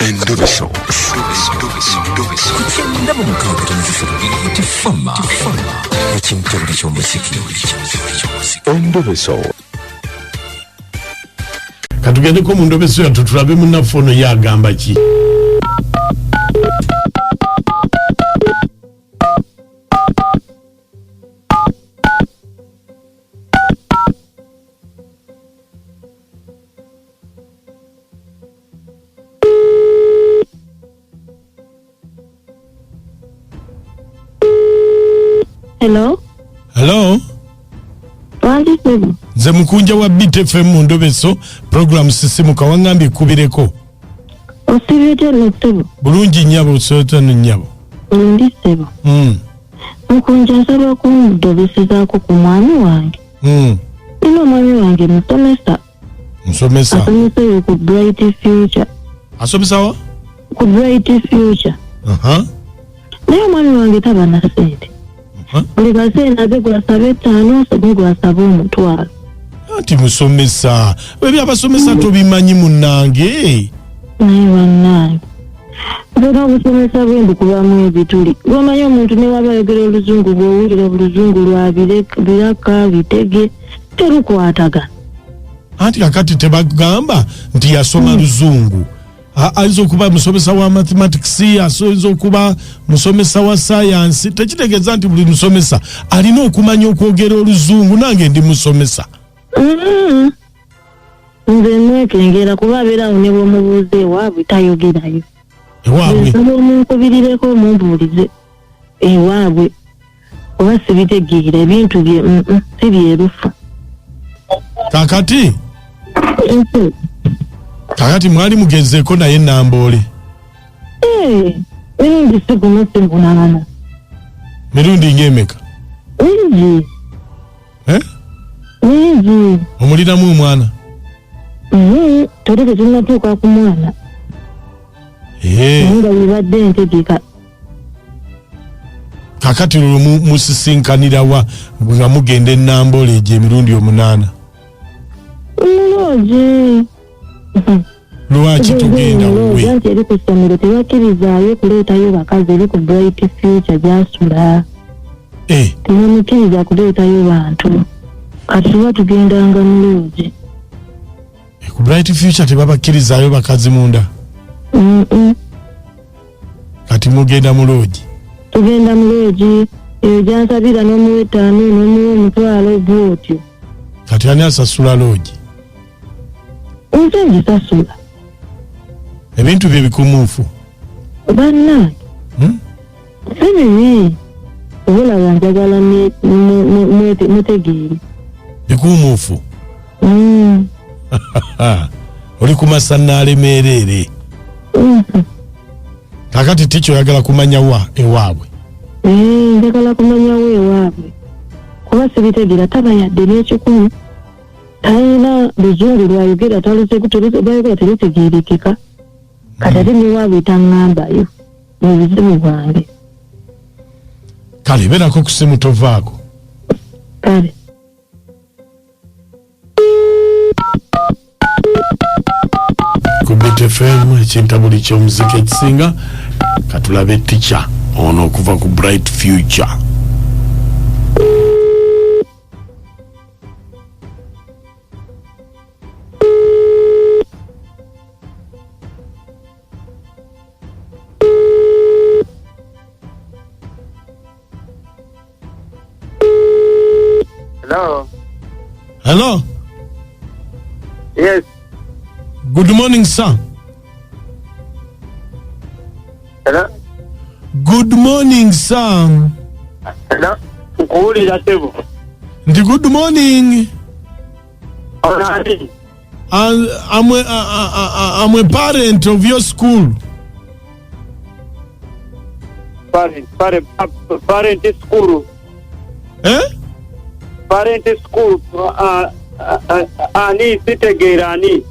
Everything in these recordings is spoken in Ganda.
Endobeso. Kugenda mu mukaabutanzizo tifama ekintu buli ky'omuziki. Endobeso. Katugendeko mu ndobeso yattu tulabe munnafono yagamba ki. Hello? Nze Mukunja wa BTFM mu ndobeso program sisimu kawangambye kubireko. Osibete n'ottebo. Bulungi nnyabo osoota n'nnyabo. Ndi ssebo. Mukunja nsaba okundobesezako ku mwami wange. Ino mwami wange Musomesa. Musomesa. Asomesa ku Bright Future. Asomesa wa? Ku Bright Future. Naye omwami wange taba na ssente. Buli kasente aze gwasaba 5 aze gwasaba omutwalo. Anti Musomesa ebyabasomesa tobimanyi munnange. Naye wannange bwera obusomesa bwembi kubamu ebituli bwomanyi omuntu ne waba ayogera oluzungu bw'owulira buluzungu lwabiraka bitege terukwataga. Anti kakati tebagamba nti yasoma luzungu. Ayinza okuba musomesa wa mathematics, ayinza okuba musomesa wa science. Tekitegeeza nti buli musomesa alina okumanya okwogera oluzungu. Nange ndi musomesa. Nze mwekengera kuba abeerawo ne bw'omubuuza ewaabwe tayogerayo. Ewaabwe? Nsaba omunkubirireko omumbuulize ewaabwe oba sibitegeera ebintu bye si byerufu. Kakati mwali mugezeeko naye Namboole. Mirundi si gumu si munaana. Mirundi ng'emeka? Mingi. Mingi. Omulinamu omwana? Toli tetunnatuuka ku mwana. Nga bibadde ntegeka. Kakati olwo musisinkanira wa nga mugenda e Namboole egyo emirundi 8? Mulooje. Lwaki tugenda wuwe? Nti eri ku ssomero tebakkirizaayo kuleetayo bakazi eri ku Bright Future gy'asula. Tebamukkiriza kuleetayo bantu. Kati tuba tugendanga mulooje. Ku Bright Future tebabakkirizaayo bakazi munda? Kati mugenda mulooje? Tugenda mulooje. Eyo gyansabira n'omuwa 5 n'omuwa omutwalo bw'otyo. Kati ani asasula looje? Nze ngisasula. Ebintu bye bikumuufu? Bannange. Si bibi. Obulaba njagala mutegeere. Bikumuufu? Oli ku masannaalemeerere. Kakati tikyo oyagala kumanya wa ewaabwe? Njagala kumanya wa ewaabwe. Kuba sibitegeera taba yadde n'ekikumi. Talina luzungu lwayogera bayogera teritegeerekeka. Kati ate niwaabwe taŋŋambayo mu buzibu bwange. Kale beerako ku ssimu tovaako. Kale. Ku BTFM ekintabuli ky'omuziki ekisinga katulabe tica ono okuva ku Bright Future. Hello? Yes. Good morning, sir. Hello? Good morning, sir. Hello? Nkuwulira tebo. Ndi good morning. Alright. I'm a parent of your school. Parent school. Parent school. Ani sitegeera ani.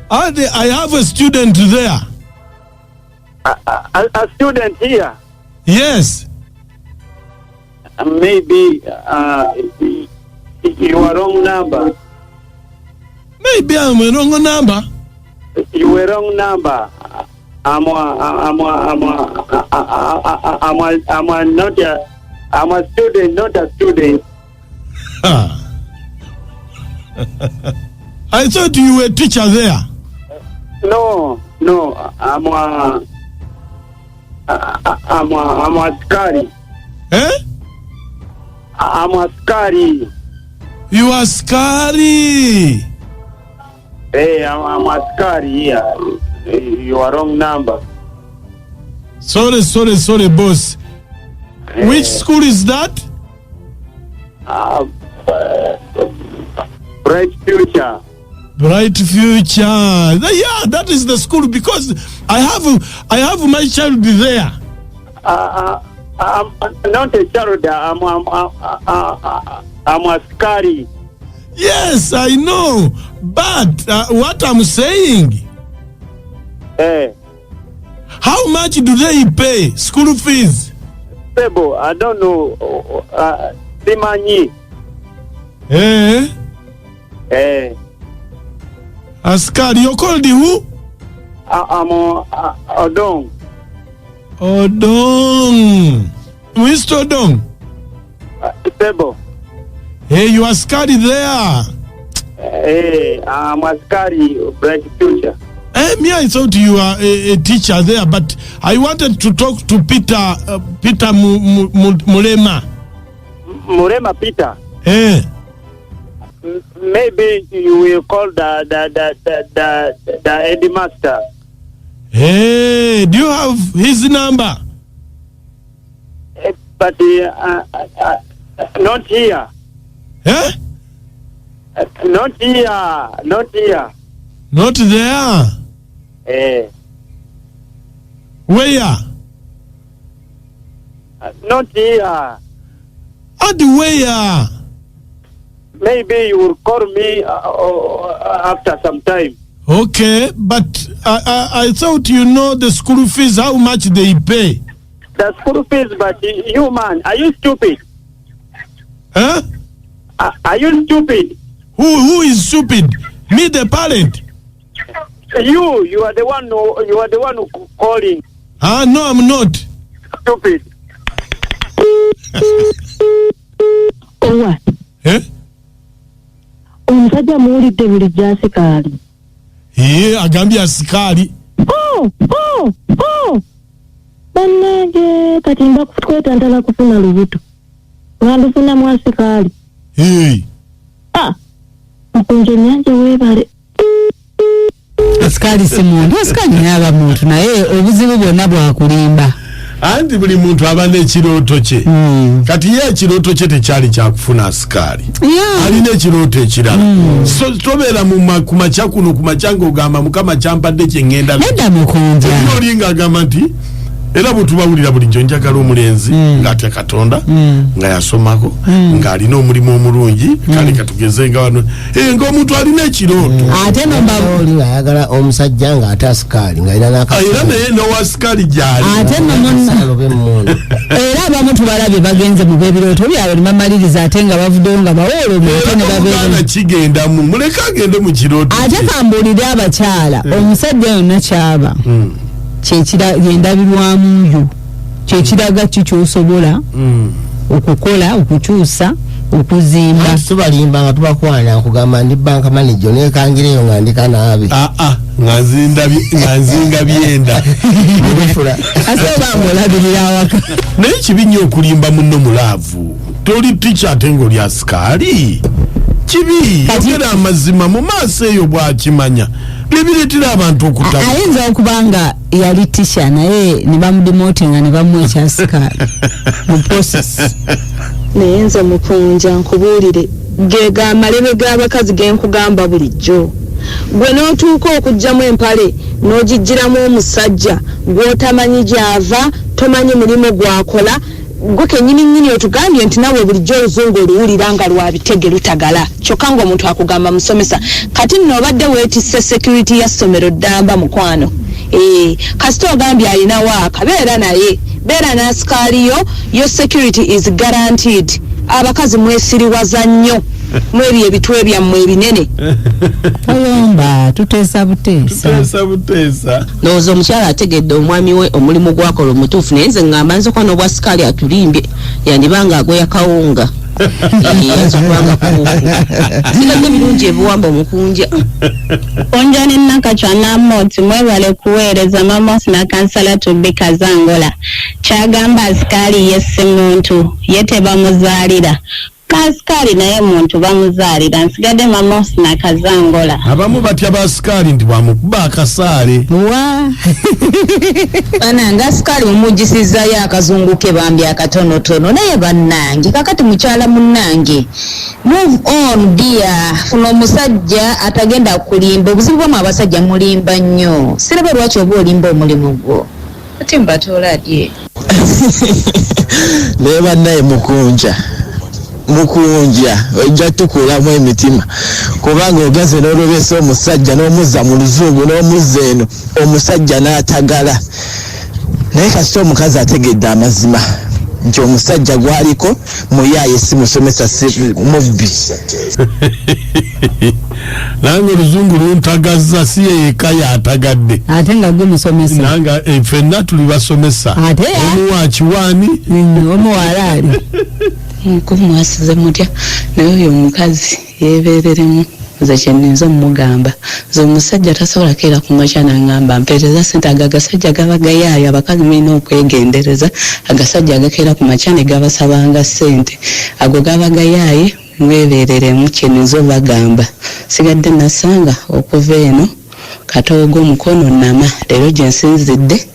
I have a student there. A student here? Yes. Maybe you are wrong number. Maybe I'm a wrong number. You were wrong number. I'm a student, not a student. I thought you were a teacher there. No, I'm Askari. Eh? I'm Askari. You are Askari. Hey, I'm Askari here. You are wrong number. Sorry, boss. Which school is that? Bright Future. Bright Future. Yeah, that is the school because I have my child there. I'm not a child. I'm Askari. Yes, I know. But what I'm saying, how much do they pay school fees? Pebo, I don't know. Manyi. Askari, you called who? I'm Odong. Odong. Mr. Odong. Pebo. Hey, you Askari there. Hey, I'm Askari, Bright Future. Me, I thought you are a teacher there, but I wanted to talk to Peter Murema. Murema Peter. Maybe you will call the headmaster. Hey, do you have his number? But not here. Eh? Not here. Not there. Where? Not here. At where? Maybe you will call me after some time. Okay, but I thought you know the school fees, how much they pay. The school fees, but you man, are you stupid? Huh? Are you stupid? Who is stupid? Me, the parent. You are the one who calling. No, I'm not. Stupid. Owa. Omusajja muwulidde bulijjo Askari. Agambye Askari. Bannange kati mba kwetantala kufuna lubuto. Ngandufuna mu Askari. Mukunja nyanja weebale. Askari si muntu, Askari n'aba muntu naye obuzibu bwonna bwakulimba. Anti buli muntu aba n'ekirooto kye. Kati ye ekirooto kye tekyali kyakufuna Askari. Alina ekirooto ekirala. So tobeera ku makya kuno ku makya ng'ogamba Mukama kyampadde kye ŋŋenda. Nedda Mukunja. Olinga agamba nti era bwetubawulira bulijjo njagala omulenzi ng'atya Katonda nga yasomako ng'alina omulimu omulungi kale katugeze nga wano ng'omuntu alina ekirooto ate oli ayagala omusajja ng'ate Askari ng'alina era naye n'owa Askari gy'ali ate era abamu tubalabye bagenze mu b'ebirooto byabwe ne bamaliriza ate nga bavuddeyo nga bawoola omuntu ne babeera kigendamu muleke agende mu kirooto ate kambuulire abakyala omusajja yonna kyaba yendabirwamu kyekiraga kikyosobola okukola okukyusa okuzimba tubalimba nga tubakwana nkugamba ndi banka manager nekangireyo nga ndika naabe nga nzinga byenda asoba ng'olabirira awaka naye kibi nnyo okulimba munno mulaavu toli teacher ate ng'oli Askari kibi yogera amazima mu maaso eyo bw'akimanya bibireetera abantu okutaba ayinza okuba nga yali tisha naye ne bamudemotinga ne bamuwa ekya Askari mu process naye nze Mukunja nkubuulire geega amalebe g'abakazi genkugamba bulijjo gwe n'otuuka okuggyamu empale n'ogijjiramu omusajja gw'otamanyi gy'ava tomanyi mulimu gwakola gwe kennyini otugambye nti nawe bulijjo oluzungu oluwulira nga lwa bitege lutagala kyokka ng'omuntu akugamba Musomesa kati nno obadde weetisse security ya ssomero ddamba mukwano kasita ogambye alina waaka beera naye beera n'Askari yo security is guaranteed abakazi mwesiriwaza nnyo Mwebyo ebitwe byammwe ebinene. Oyomba tuteesa buteesa. Ndowooza omukyala ategedde omwami we omulimu gwakola omutuufu naye nze ngamba nze kwano obwa Askari atulimbye yandibanga agoya kawunga. Yazokubanga kuufu. Sigadde birungi ebiwamba Mukunja. Onjani Nakacha Namoti mwebale kuweereza Mamosi na kansala Tubbi Kazangola. Kyagamba Askari yesse muntu yete bamuzaalira. Askari naye muntu bamuzaalira nsigadde Mamosi na Kazangola. Abamu batya ba Askari ndi bamukuba akasaale. Wa Bananga Askari omujisizzayo akazungu ke bambi akatonotono naye bannange kakati mukyala munnange. Move on dear. Funo omusajja atagenda kulimba obuzibu bwamu abasajja mulimba nnyo. Siraba lwaki oba olimba omulimu gwo. Ati mbatola dye. Leba naye Mukunja ojja tukulamu emitima kubanga ogaze n'olobesa omusajja n'omuzza mu luzungu n'omuzza eno omusajja n'atagala naye kasita omukazi ategedde amazima nti omusajja gwaliko muyaaye si musomesa mubbi. Nange oluzungu luntagazza si yeka yatagadde ate nga gwe musomesa nanga ffenna tuli basomesa ate omuwa kiwaani omuwalaali Kumwasize mutya naye oyo omukazi yeebereremu nze kyenninza omugamba nze omusajja tasobola keera ku makya n'angamba mpeereza ssente agasajja gaba gayaayo abakazi mulina okwegendereza agasajja agakeera ku makya ne gabasabanga ssente ago gaba gayaaye mwebereremu kyenninza obagamba sigadde nasanga okuva eno katoogo omukono nama leero gye nsinzidde